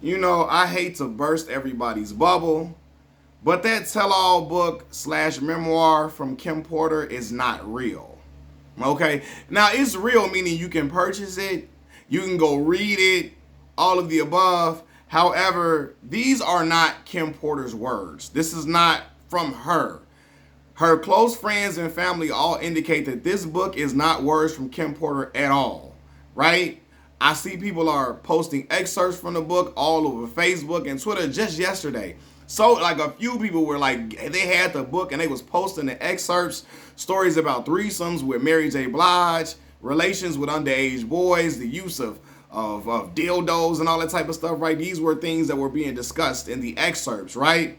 I hate to burst everybody's bubble, but that tell-all book slash memoir from Kim Porter is not real. Okay? Now, it's real, meaning you can purchase it, you can go read it, all of the above. However, these are not Kim Porter's words. This is not from her. Her close friends and family all indicate that this book is not words from Kim Porter at all, right? I see people are posting excerpts from the book all over Facebook and Twitter just yesterday. So like a few people were like, they had the book and they was posting the excerpts, stories about threesomes with Mary J. Blige, relations with underage boys, the use of dildos and all that type of stuff, right? These were things that were being discussed in the excerpts, right?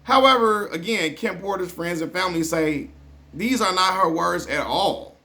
However, again, Kim Porter's friends and family say these are not her words at all.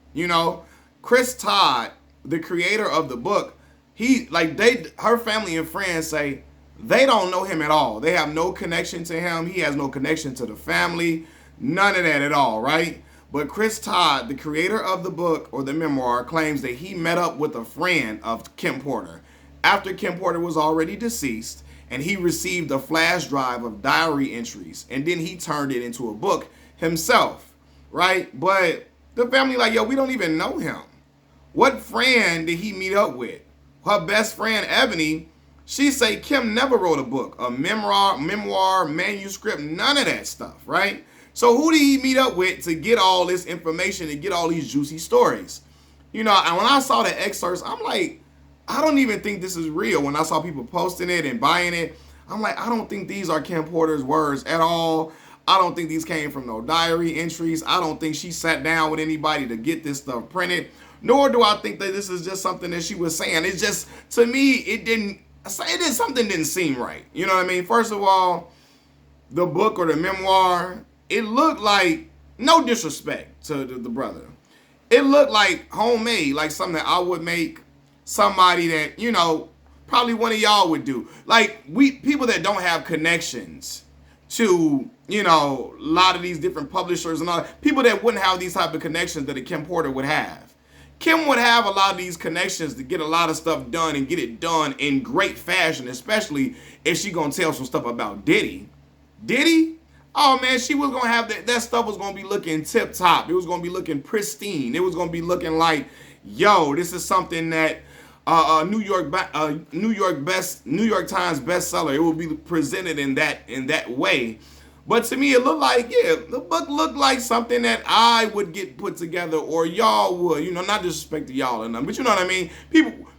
Chris Todd, the creator of the book, her family and friends say they don't know him at all. They have no connection to him. He has no connection to the family. None of that at all, right? But Chris Todd, the creator of the book or the memoir, claims that he met up with a friend of Kim Porter after Kim Porter was already deceased, and he received a flash drive of diary entries, and then he turned it into a book himself, right? But the family like, yo, we don't even know him. What friend did he meet up with? Her best friend, Ebony, she say Kim never wrote a book, a memoir, manuscript, none of that stuff, right? So who did he meet up with to get all this information and get all these juicy stories? And when I saw the excerpts, I'm like, I don't even think this is real. When I saw people posting it and buying it, I'm like, I don't think these are Kim Porter's words at all. I don't think these came from no diary entries. I don't think she sat down with anybody to get this stuff printed. Nor do I think that this is just something that she was saying. It's just, to me, something didn't seem right. You know what I mean? First of all, the book or the memoir, it looked like, no disrespect to the brother, it looked like homemade, like something that I would make, somebody that, probably one of y'all would do. Like, people that don't have connections to, a lot of these different publishers and all that, people that wouldn't have these type of connections that a Kim Porter would have. Kim would have a lot of these connections to get a lot of stuff done and get it done in great fashion, especially if she gonna tell some stuff about Diddy. Diddy? Oh man, she was gonna have that stuff was gonna be looking tip top. It was gonna be looking pristine. It was gonna be looking like, yo, this is something that New York Times bestseller. It will be presented in that way. But to me, it looked like, the book looked like something that I would get put together, or y'all would, not disrespect to y'all or nothing, but you know what I mean?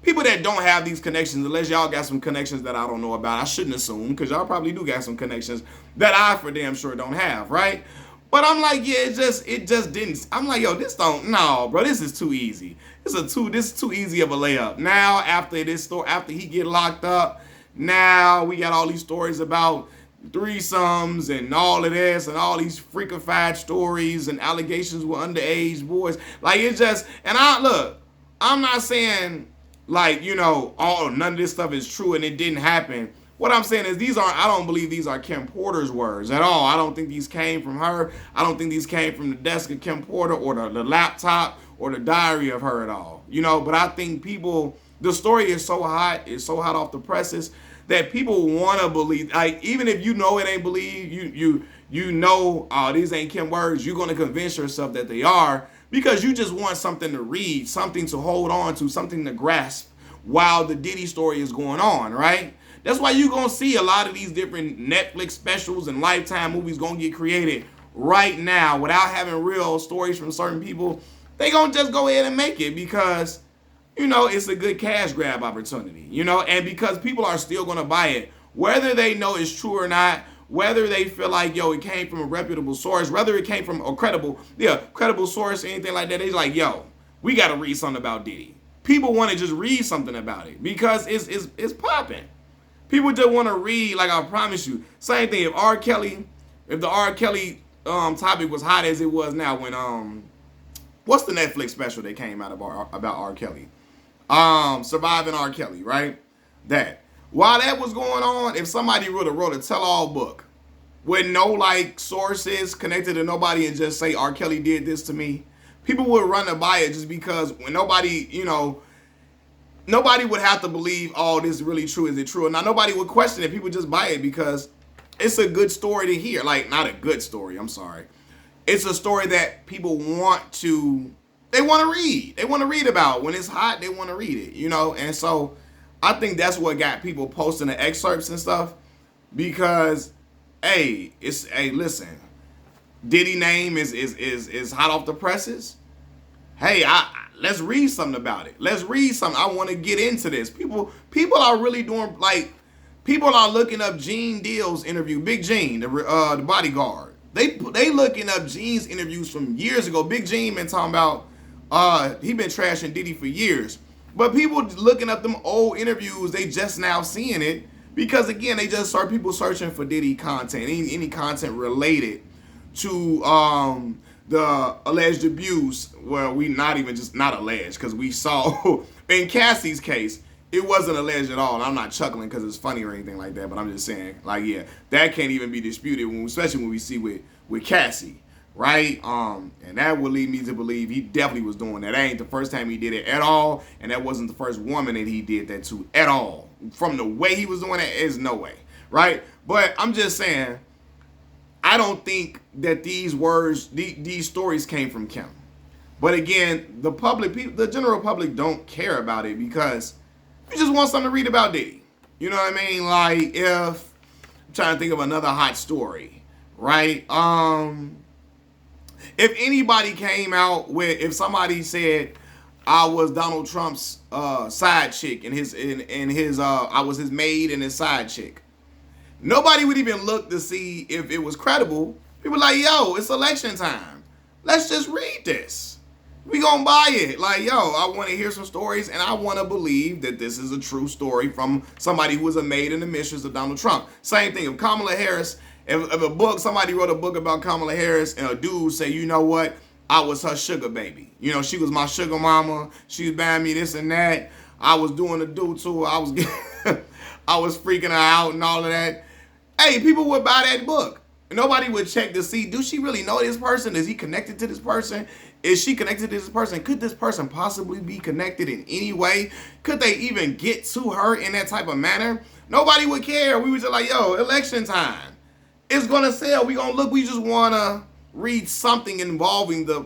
People that don't have these connections, unless y'all got some connections that I don't know about, I shouldn't assume, because y'all probably do got some connections that I for damn sure don't have, right? But I'm like, it just didn't. I'm like, yo, no, bro, this is too easy. This is too easy of a layup. Now, after he get locked up, now we got all these stories about threesomes and all of this and all these freakified stories and allegations with underage boys. Like, it's just, and I'm not saying like, none of this stuff is true and it didn't happen. What I'm saying is I don't believe these are Kim Porter's words at all. I don't think these came from her. I don't think these came from the desk of Kim Porter or the laptop or the diary of her at all. But I think the story is so hot, it's so hot off the presses that people want to believe. Like, even if it ain't believed, these ain't Kim words, you're going to convince yourself that they are, because you just want something to read, something to hold on to, something to grasp while the Diddy story is going on, right? That's why you're going to see a lot of these different Netflix specials and Lifetime movies going to get created right now without having real stories from certain people. They going to just go ahead and make it because, it's a good cash grab opportunity, and because people are still going to buy it, whether they know it's true or not, whether they feel like, yo, it came from a reputable source, whether it came from a credible source, anything like that. They're like, yo, we got to read something about Diddy. People want to just read something about it because it's popping. People just want to read, like I promise you. Same thing, if the R. Kelly topic was hot as it was now when, what's the Netflix special that came out about R. Kelly? Surviving R. Kelly, right? That. While that was going on, if somebody wrote a tell-all book with no sources connected to nobody and just say R. Kelly did this to me, people would run to buy it just because when nobody, nobody would have to believe, oh, this is really true. Is it true? Now, nobody would question it. People just buy it because it's a good story to hear. Like, not a good story, I'm sorry. It's a story that people they want to read. They want to read about. When it's hot, they want to read it, you know? And so I think that's what got people posting the excerpts and stuff because, hey, listen, Diddy name is hot off the presses. Hey, let's read something about it. Let's read something. I want to get into this. People are really doing, like, people are looking up Gene Deal's interview. Big Gene, the bodyguard. They looking up Gene's interviews from years ago. Big Gene been talking about he been trashing Diddy for years. But people looking up them old interviews, they just now seeing it because again, they just start people searching for Diddy content, any content related to the alleged abuse. Well, we not even just not alleged because we saw in Cassie's case, it wasn't alleged at all. And I'm not chuckling because it's funny or anything like that, but I'm just saying, like, yeah, that can't even be disputed, especially when we see with Cassie, right? And that would lead me to believe he definitely was doing that. That ain't the first time he did it at all, and that wasn't the first woman that he did that to at all. From the way he was doing it, there's no way, right? But I'm just saying, I don't think that these stories came from Kim. But again, the general public don't care about it because you just want something to read about Diddy. You know what I mean? Like, if I'm trying to think of another hot story, right? If anybody came out with, if somebody said I was Donald Trump's side chick and I was his maid and his side chick, nobody would even look to see if it was credible. People like, yo, it's election time. Let's just read this. We gonna buy it. Like, yo, I want to hear some stories, and I want to believe that this is a true story from somebody who was a maid and a mistress of Donald Trump. Same thing. If Kamala Harris, if somebody wrote a book about Kamala Harris, and a dude say, you know what, I was her sugar baby. You know, she was my sugar mama. She was buying me this and that. I was doing the do to her. I was freaking her out and all of that. Hey, people would buy that book. Nobody would check to see, do she really know this person? Is he connected to this person? Is she connected to this person? Could this person possibly be connected in any way? Could they even get to her in that type of manner? Nobody would care. We were just like, yo, election time. It's going to sell. We going to look. We just want to read something involving the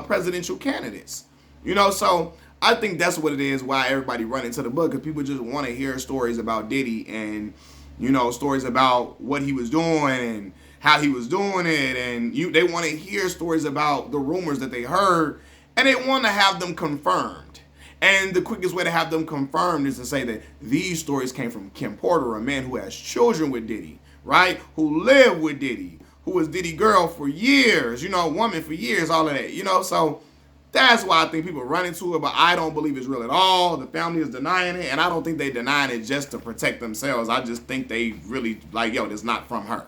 presidential candidates. You know, so I think that's what it is, why everybody run into the book, because people just want to hear stories about Diddy and, you know, stories about what he was doing and how he was doing it, and they want to hear stories about the rumors that they heard, and they want to have them confirmed. And the quickest way to have them confirmed is to say that these stories came from Kim Porter, a man who has children with Diddy, right? Who lived with Diddy, who was Diddy girl for years, you know, woman for years, all of that, you know. So that's why I think people run into it, but I don't believe it's real at all. The family is denying it, and I don't think they denying it just to protect themselves. I just think they really like, yo, this not from her.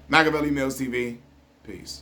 Machiavelli Mills TV. Peace.